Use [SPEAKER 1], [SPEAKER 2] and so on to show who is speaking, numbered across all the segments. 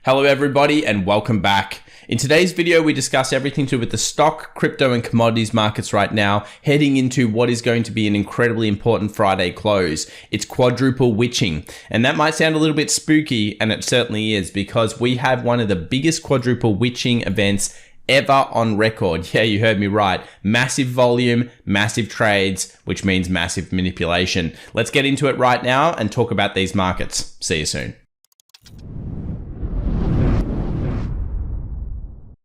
[SPEAKER 1] Hello everybody and welcome back. In today's video, we discuss everything to do with the stock, crypto and commodities markets right now, heading into what is going to be an incredibly important Friday close. It's quadruple witching, and that might sound a little bit spooky, and it certainly is, because we have one of the biggest quadruple witching events ever on record. Yeah, you heard me right. Massive volume, massive trades, which means massive manipulation. Let's get into it right now and talk about these markets. See you soon.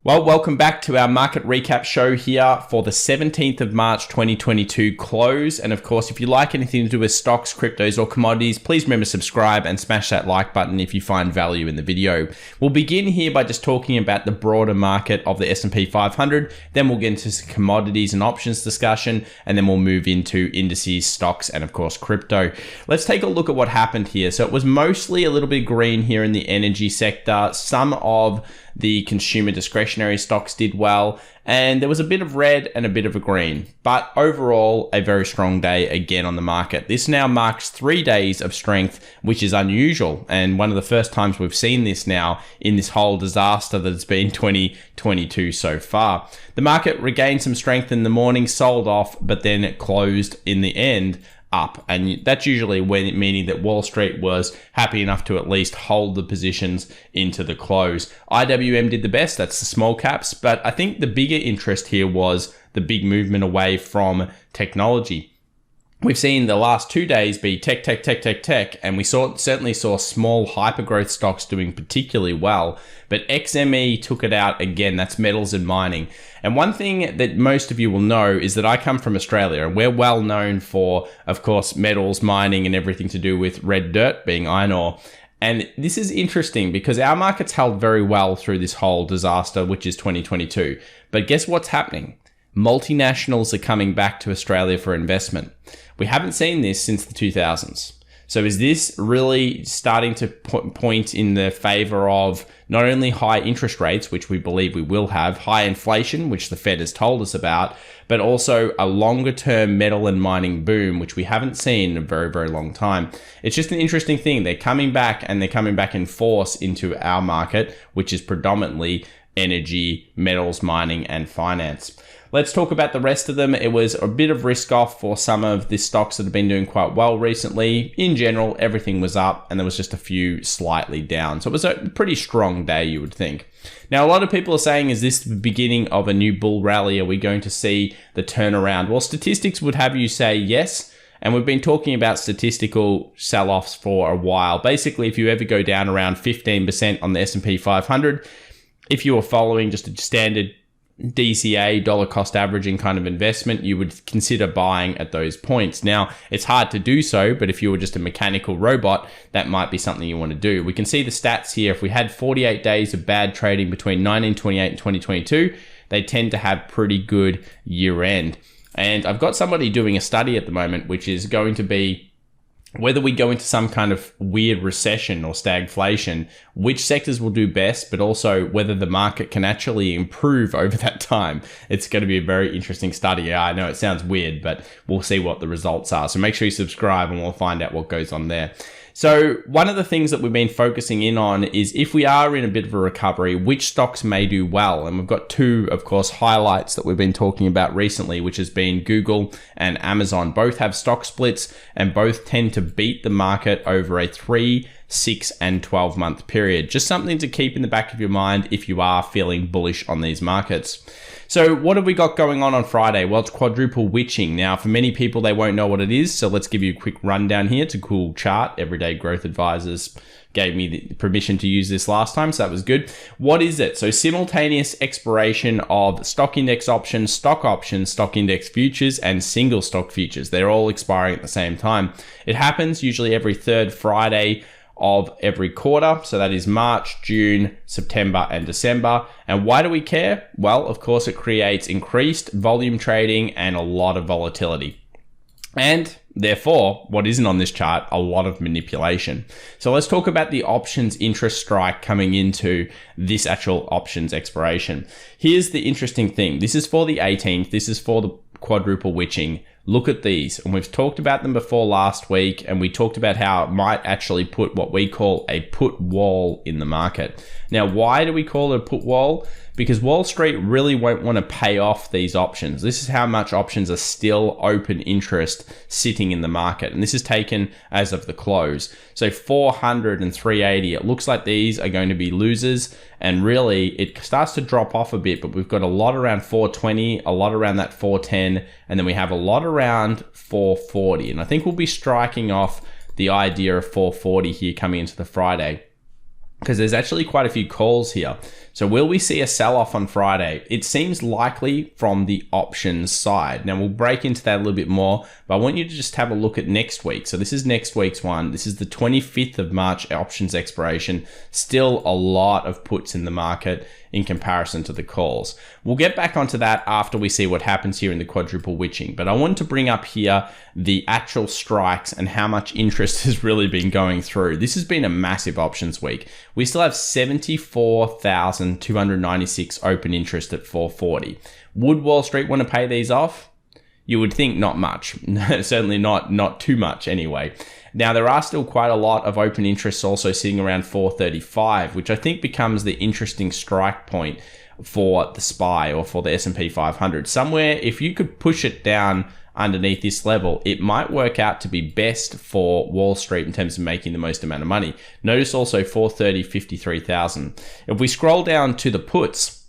[SPEAKER 1] Well, welcome back to our market recap show here for the 17th of March 2022 close. And of course, if you like anything to do with stocks, cryptos or commodities, please remember to subscribe and smash that like button if you find value in the video. We'll begin here by just talking about the broader market of the SP 500. Then we'll get into some commodities and options discussion, and then we'll move into indices, stocks, and of course, crypto. Let's take a look at what happened here. So it was mostly a little bit green here in the energy sector. Some of the consumer discretionary stocks did well, and there was a bit of red and a bit of a green, but overall a very strong day again on the market. This now marks 3 days of strength, which is unusual, and one of the first times we've seen this now in this whole disaster that has been 2022 so far. The market regained some strength in the morning, sold off, but then it closed in the end up, and that's usually meaning that Wall Street was happy enough to at least hold the positions into the close. IWM did the best, that's the small caps, but I think the bigger interest here was the big movement away from technology. We've seen the last 2 days be tech, and we certainly saw small hypergrowth stocks doing particularly well, but XME took it out again. That's metals and mining. And one thing that most of you will know is that I come from Australia, and we're well known for, of course, metals, mining, and everything to do with red dirt, being iron ore. And this is interesting because our markets held very well through this whole disaster, which is 2022. But guess what's happening? Multinationals are coming back to Australia for investment. We haven't seen this since the 2000s. So is this really starting to point in the favor of not only high interest rates, which we believe we will have, high inflation, which the Fed has told us about, but also a longer term metal and mining boom, which we haven't seen in a very, very long time. It's just an interesting thing. They're coming back, and they're coming back in force into our market, which is predominantly energy, metals, mining, and finance. Let's talk about the rest of them. It was a bit of risk off for some of the stocks that have been doing quite well recently. In general, everything was up, and there was just a few slightly down. So it was a pretty strong day, you would think. Now, a lot of people are saying, is this the beginning of a new bull rally? Are we going to see the turnaround? Well, statistics would have you say yes. And we've been talking about statistical sell-offs for a while. Basically, if you ever go down around 15% on the S&P 500, if you were following just a standard DCA, dollar cost averaging kind of investment, you would consider buying at those points. Now, it's hard to do so, but if you were just a mechanical robot, that might be something you want to do. We can see the stats here. If we had 48 days of bad trading between 1928 and 2022, they tend to have pretty good year end. And I've got somebody doing a study at the moment, which is going to be whether we go into some kind of weird recession or stagflation, which sectors will do best, but also whether the market can actually improve over that time. It's going to be a very interesting study. Yeah, I know it sounds weird, but we'll see what the results are. So make sure you subscribe and we'll find out what goes on there. So one of the things that we've been focusing in on is if we are in a bit of a recovery, which stocks may do well. And we've got two, of course, highlights that we've been talking about recently, which has been Google and Amazon. Both have stock splits and both tend to beat the market over a 3, 6, and 12-month period. Just something to keep in the back of your mind if you are feeling bullish on these markets. So what have we got going on Friday? Well, it's quadruple witching. Now, for many people, they won't know what it is. So let's give you a quick rundown here. It's a cool chart. Everyday Growth Advisors gave me the permission to use this last time, so that was good. What is it? So simultaneous expiration of stock index options, stock index futures, and single stock futures. They're all expiring at the same time. It happens usually every third Friday of every quarter. So that is March, June, September, and December. And why do we care? Well, of course, it creates increased volume trading and a lot of volatility. And therefore, what isn't on this chart, a lot of manipulation. So let's talk about the options interest strike coming into this actual options expiration. Here's the interesting thing. This is for the 18th. This is for the quadruple witching. look at these. And we've talked about them before last week, and we talked about how it might actually put what we call a put wall in the market. Now, why do we call it a put wall? Because Wall Street really won't want to pay off these options. This is how much options are still open interest sitting in the market. And this is taken as of the close. So 400 and 380, it looks like these are going to be losers. And really, it starts to drop off a bit, but we've got a lot around 420, a lot around that 410, and then we have a lot around 440. And I think we'll be striking off the idea of 440 here coming into the Friday, because there's actually quite a few calls here. So will we see a sell-off on Friday? It seems likely from the options side. Now we'll break into that a little bit more, but I want you to just have a look at next week. So this is next week's one. This is the 25th of March options expiration. Still a lot of puts in the market in comparison to the calls. We'll get back onto that after we see what happens here in the quadruple witching. But I want to bring up here the actual strikes and how much interest has really been going through. This has been a massive options week. We still have 74,296 open interest at 440. Would Wall Street want to pay these off? You would think not much. Certainly not too much anyway. Now, there are still quite a lot of open interests also sitting around 435, which I think becomes the interesting strike point for the SPY or for the SP 500. Somewhere, if you could push it down underneath this level, it might work out to be best for Wall Street in terms of making the most amount of money. Notice also 430, 53,000. If we scroll down to the puts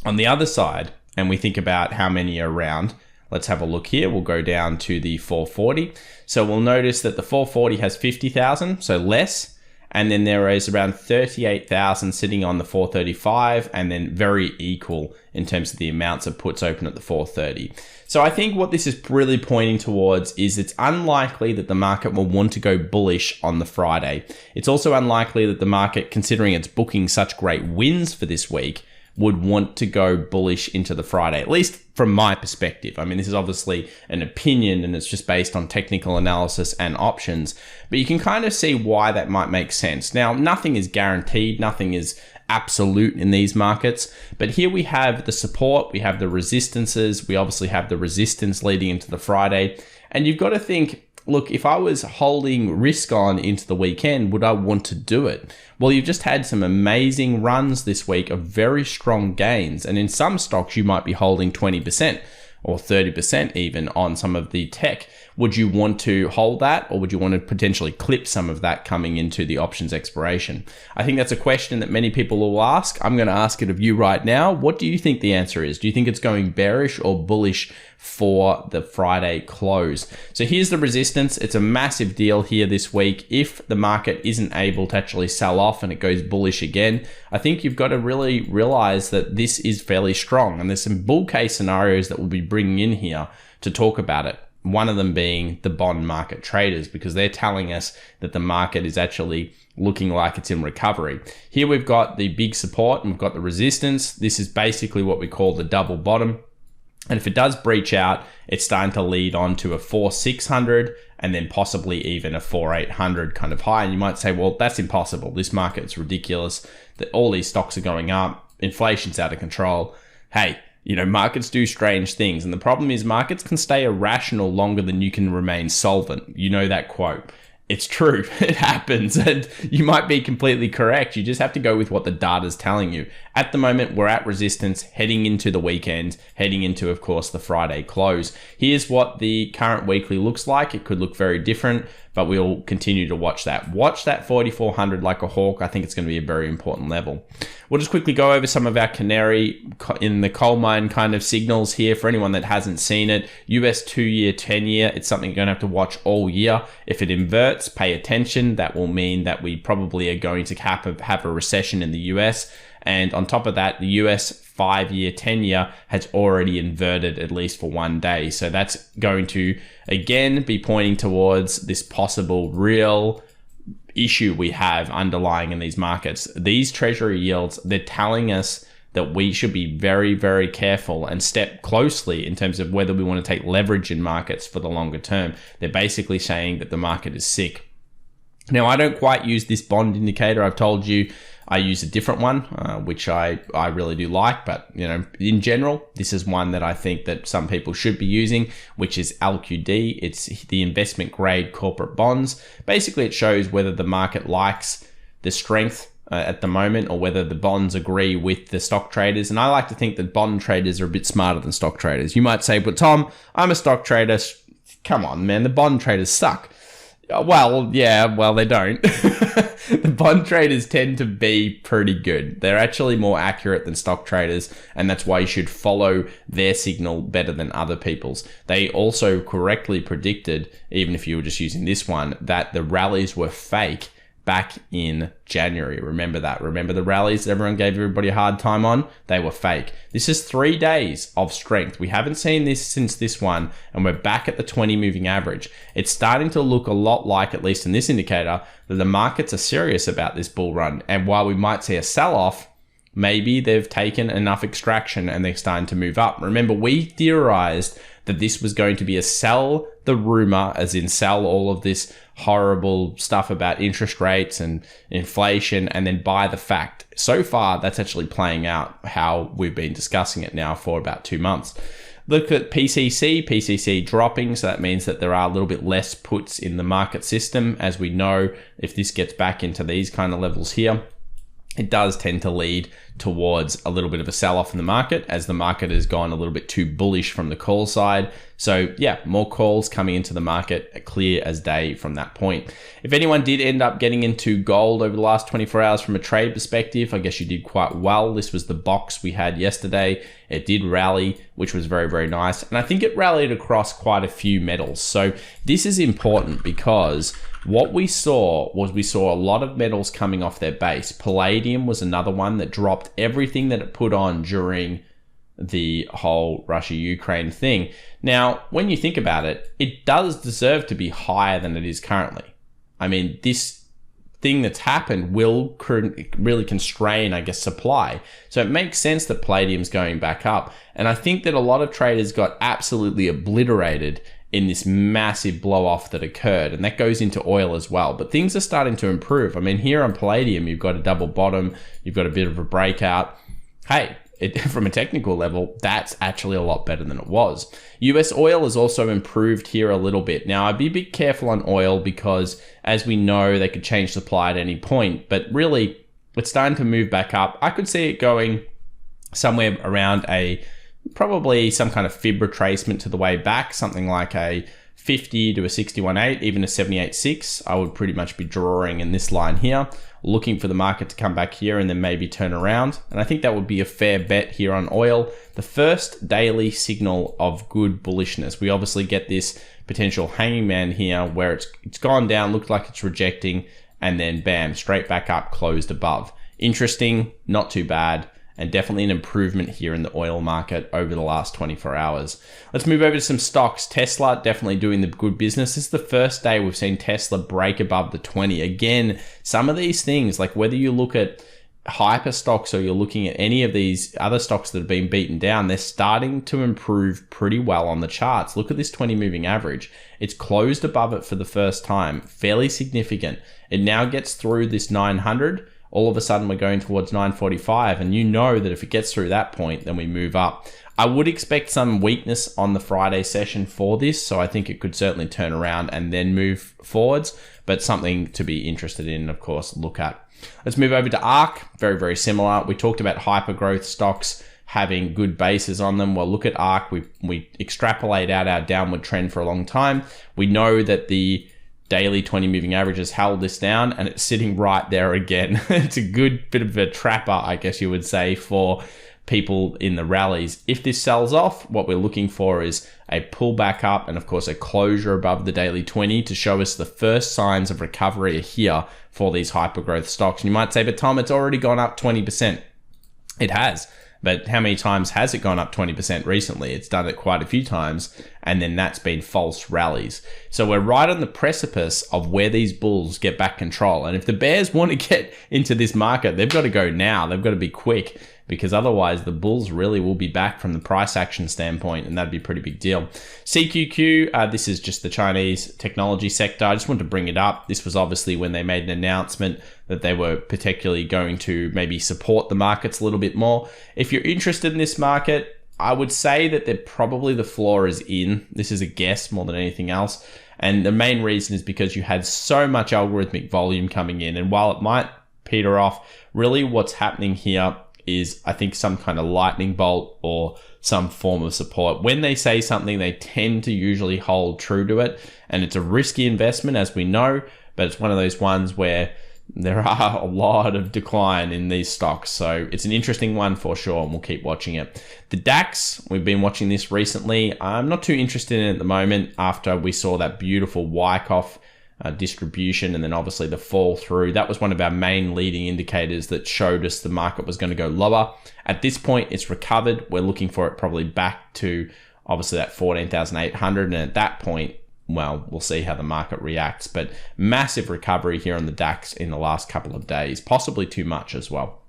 [SPEAKER 1] on the other side and we think about how many are around, let's have a look here. We'll go down to the 440. So we'll notice that the 440 has 50,000, so less. And then there is around 38,000 sitting on the 435, and then very equal in terms of the amounts of puts open at the 430. So I think what this is really pointing towards is it's unlikely that the market will want to go bullish on the Friday. It's also unlikely that the market, considering it's booking such great wins for this week, would want to go bullish into the Friday, at least from my perspective. I mean, this is obviously an opinion and it's just based on technical analysis and options, but you can kind of see why that might make sense. Now, nothing is guaranteed, nothing is absolute in these markets, but here we have the support, we have the resistances, we obviously have the resistance leading into the Friday, and you've got to think, look, if I was holding risk on into the weekend, would I want to do it? Well, you've just had some amazing runs this week of very strong gains. And in some stocks, you might be holding 20% or 30% even on some of the tech. Would you want to hold that, or would you want to potentially clip some of that coming into the options expiration? I think that's a question that many people will ask. I'm going to ask it of you right now. What do you think the answer is? Do you think it's going bearish or bullish for the Friday close? So here's the resistance. It's a massive deal here this week. If the market isn't able to actually sell off and it goes bullish again, I think you've got to really realize that this is fairly strong. And there's some bull case scenarios that we'll be bringing in here to talk about it. One of them being the bond market traders, because they're telling us that the market is actually looking like it's in recovery. Here we've got the big support and we've got the resistance. This is basically what we call the double bottom. And if it does breach out, it's starting to lead on to a 4,600 and then possibly even a 4,800 kind of high. And you might say, well, that's impossible. This market's ridiculous. That all these stocks are going up. Inflation's out of control. Hey, you know, markets do strange things. And the problem is markets can stay irrational longer than you can remain solvent. You know that quote. It's true. It happens. And you might be completely correct. You just have to go with what the data's telling you. At the moment, we're at resistance, heading into the weekend, heading into, of course, the Friday close. Here's what the current weekly looks like. It could look very different, but we'll continue to watch that. Watch that 4,400 like a hawk. I think it's going to be a very important level. We'll just quickly go over some of our canary in the coal mine kind of signals here for anyone that hasn't seen it. US 2-year, 10-year, it's something you're going to have to watch all year. If it inverts, pay attention. That will mean that we probably are going to have a recession in the US. And on top of that, the US 5-year, 10-year has already inverted at least for one day. So that's going to, again, be pointing towards this possible real issue we have underlying in these markets. These treasury yields, they're telling us that we should be very, very careful and step closely in terms of whether we want to take leverage in markets for the longer term. They're basically saying that the market is sick. Now, I don't quite use this bond indicator. I've told you I use a different one, which I really do like, but you know, in general, this is one that I think that some people should be using, which is LQD. It's the investment grade corporate bonds. Basically, it shows whether the market likes the strength at the moment or whether the bonds agree with the stock traders. And I like to think that bond traders are a bit smarter than stock traders. You might say, but Tom, I'm a stock trader. Come on, man, the bond traders suck. Well, yeah, well, they don't. The bond traders tend to be pretty good. They're actually more accurate than stock traders, and that's why you should follow their signal better than other people's. They also correctly predicted, even if you were just using this one, that the rallies were fake back in January. Remember that. Remember the rallies that everyone gave everybody a hard time on? They were fake. This is 3 days of strength. We haven't seen this since this one, and we're back at the 20 moving average. It's starting to look a lot like, at least in this indicator, that the markets are serious about this bull run. And while we might see a sell-off, maybe they've taken enough extraction and they're starting to move up. Remember, we theorized that this was going to be a sell the rumor, as in sell all of this horrible stuff about interest rates and inflation, and then buy the fact. So far, that's actually playing out how we've been discussing it now for about 2 months. Look at PCC dropping, so that means that there are a little bit less puts in the market system. As we know, if this gets back into these kind of levels here, it does tend to lead towards a little bit of a sell-off in the market, as the market has gone a little bit too bullish from the call side. So yeah, more calls coming into the market, clear as day from that point. If anyone did end up getting into gold over the last 24 hours from a trade perspective, I guess you did quite well. This was the box we had yesterday. It did rally, which was very, very nice. And I think it rallied across quite a few metals. So this is important because what we saw was a lot of metals coming off their base. Palladium was another one that dropped everything that it put on during the whole Russia-Ukraine thing. Now, when you think about it, it does deserve to be higher than it is currently. I mean, this thing that's happened will really constrain, I guess, supply. So it makes sense that palladium's going back up. And I think that a lot of traders got absolutely obliterated in this massive blow off that occurred, and that goes into oil as well. But things are starting to improve. I mean, here on palladium, you've got a double bottom, you've got a bit of a breakout. Hey, from a technical level, that's actually a lot better than it was. US oil has also improved here a little bit. Now, I'd be a bit careful on oil because, as we know, they could change supply at any point, but really, it's starting to move back up. I could see it going somewhere around probably some kind of fib retracement to the way back, something like a 50 to a 61.8, even a 78.6. I would pretty much be drawing in this line here, looking for the market to come back here and then maybe turn around. And I think that would be a fair bet here on oil. The first daily signal of good bullishness. We obviously get this potential hanging man here where it's gone down, looked like it's rejecting, and then bam, straight back up, closed above. Interesting, not too bad. And definitely an improvement here in the oil market over the last 24 hours. Let's move over to some stocks. Tesla definitely doing the good business. This is the first day we've seen Tesla break above the 20. Again, some of these things, like whether you look at hyper stocks or you're looking at any of these other stocks that have been beaten down, they're starting to improve pretty well on the charts. Look at this 20 moving average. It's closed above it for the first time, fairly significant. It now gets through this 900. All of a sudden we're going towards 945, and you know that if it gets through that point, then we move up. I would expect some weakness on the Friday session for this, so I think it could certainly turn around and then move forwards, but something to be interested in, of course, look at. Let's move over to ARK, very, very similar. We talked about hyper growth stocks having good bases on them. Well, look at ARK. We extrapolate out our downward trend for a long time. We know that the daily 20 moving average has held this down, and it's sitting right there again. It's a good bit of a trapper, I guess you would say, for people in the rallies. If this sells off, what we're looking for is a pullback up and, of course, a closure above the daily 20 to show us the first signs of recovery are here for these hypergrowth stocks. And you might say, but Tom, it's already gone up 20%. It has. But how many times has it gone up 20% recently? It's done it quite a few times, and then that's been false rallies. So we're right on the precipice of where these bulls get back control. And if the bears want to get into this market, they've got to go now. They've got to be quick, because otherwise the bulls really will be back from the price action standpoint, and that'd be a pretty big deal. CQQ, this is just the Chinese technology sector. I just wanted to bring it up. This was obviously when they made an announcement that they were particularly going to maybe support the markets a little bit more. If you're interested in this market, I would say that probably the floor is in. This is a guess more than anything else. And the main reason is because you had so much algorithmic volume coming in. And while it might peter off, really what's happening here is, I think, some kind of lightning bolt or some form of support. When they say something, they tend to usually hold true to it. And it's a risky investment, as we know, but it's one of those ones where there are a lot of decline in these stocks. So it's an interesting one for sure, and we'll keep watching it. The DAX, we've been watching this recently. I'm not too interested in it at the moment after we saw that beautiful Wyckoff distribution and then obviously the fall through. That was one of our main leading indicators that showed us the market was going to go lower. At this point, it's recovered. We're looking for it probably back to obviously that 14,800. And at that point, well, we'll see how the market reacts, but massive recovery here on the DAX in the last couple of days, possibly too much as well.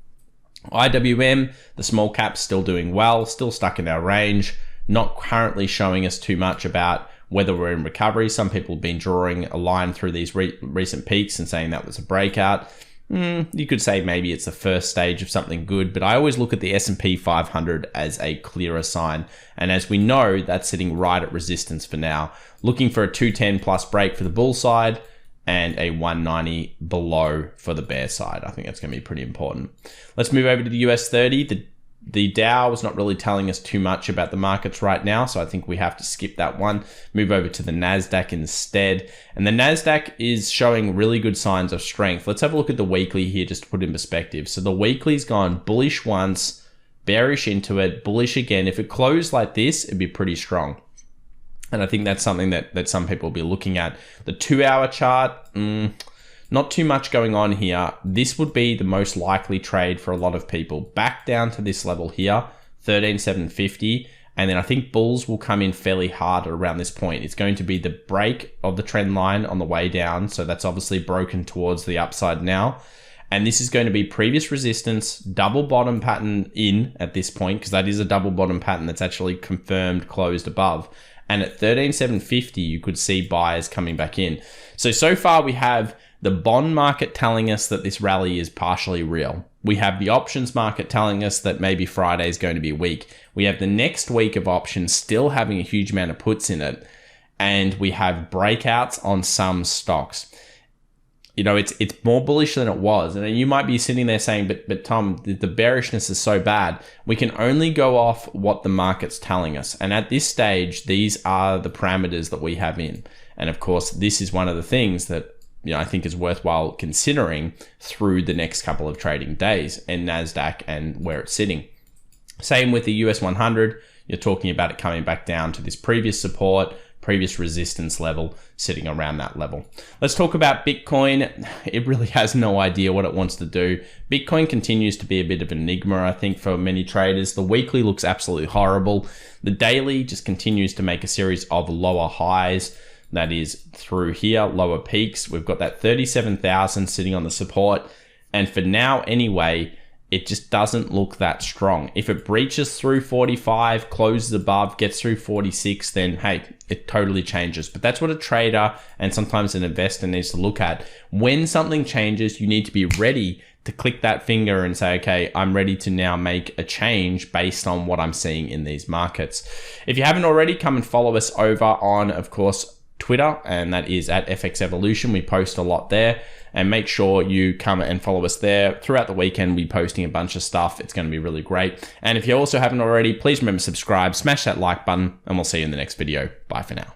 [SPEAKER 1] IWM, the small caps, still doing well, still stuck in our range, not currently showing us too much about whether we're in recovery. Some people have been drawing a line through these recent peaks and saying that was a breakout. You could say maybe it's the first stage of something good, but I always look at the SP 500 as a clearer sign. And as we know, that's sitting right at resistance for now. Looking for a 210 plus break for the bull side and a 190 below for the bear side. I think that's going to be pretty important. Let's move over to the US 30. The Dow was not really telling us too much about the markets right now, so I think we have to skip that one. Move over to the Nasdaq instead. And the Nasdaq is showing really good signs of strength. Let's have a look at the weekly here just to put in perspective. So the weekly's gone bullish once, bearish into it, bullish again. If it closed like this, it'd be pretty strong. And I think that's something that some people will be looking at. The 2-hour chart, not too much going on here. This would be the most likely trade for a lot of people. Back down to this level here, 13,750. And then I think bulls will come in fairly hard around this point. It's going to be the break of the trend line on the way down. So that's obviously broken towards the upside now. And this is going to be previous resistance, double bottom pattern in at this point, because that is a double bottom pattern that's actually confirmed closed above. And at 13,750, you could see buyers coming back in. So far we have the bond market telling us that this rally is partially real. We have the options market telling us that maybe Friday is going to be weak. We have the next week of options still having a huge amount of puts in it. And we have breakouts on some stocks. You know, it's more bullish than it was. And you might be sitting there saying, but Tom, the bearishness is so bad. We can only go off what the market's telling us. And at this stage, these are the parameters that we have in. And of course, this is one of the things that I think is worthwhile considering through the next couple of trading days in Nasdaq and where it's sitting. Same with the US 100. You're talking about it coming back down to this previous support, previous resistance level, sitting around that level. Let's talk about Bitcoin. It really has no idea what it wants to do. Bitcoin continues to be a bit of an enigma, I think, for many traders. The weekly looks absolutely horrible. The daily just continues to make a series of lower highs. That is through here, lower peaks. We've got that 37,000 sitting on the support. And for now anyway, it just doesn't look that strong. If it breaches through 45, closes above, gets through 46, then hey, it totally changes. But that's what a trader and sometimes an investor needs to look at. When something changes, you need to be ready to click that finger and say, okay, I'm ready to now make a change based on what I'm seeing in these markets. If you haven't already, come and follow us over on, of course, Twitter, and that is at FX Evolution. We post a lot there, and make sure you come and follow us there. Throughout the weekend, we'll be posting a bunch of stuff. It's going to be really great. And if you also haven't already, please remember to subscribe, smash that like button, and we'll see you in the next video. Bye for now.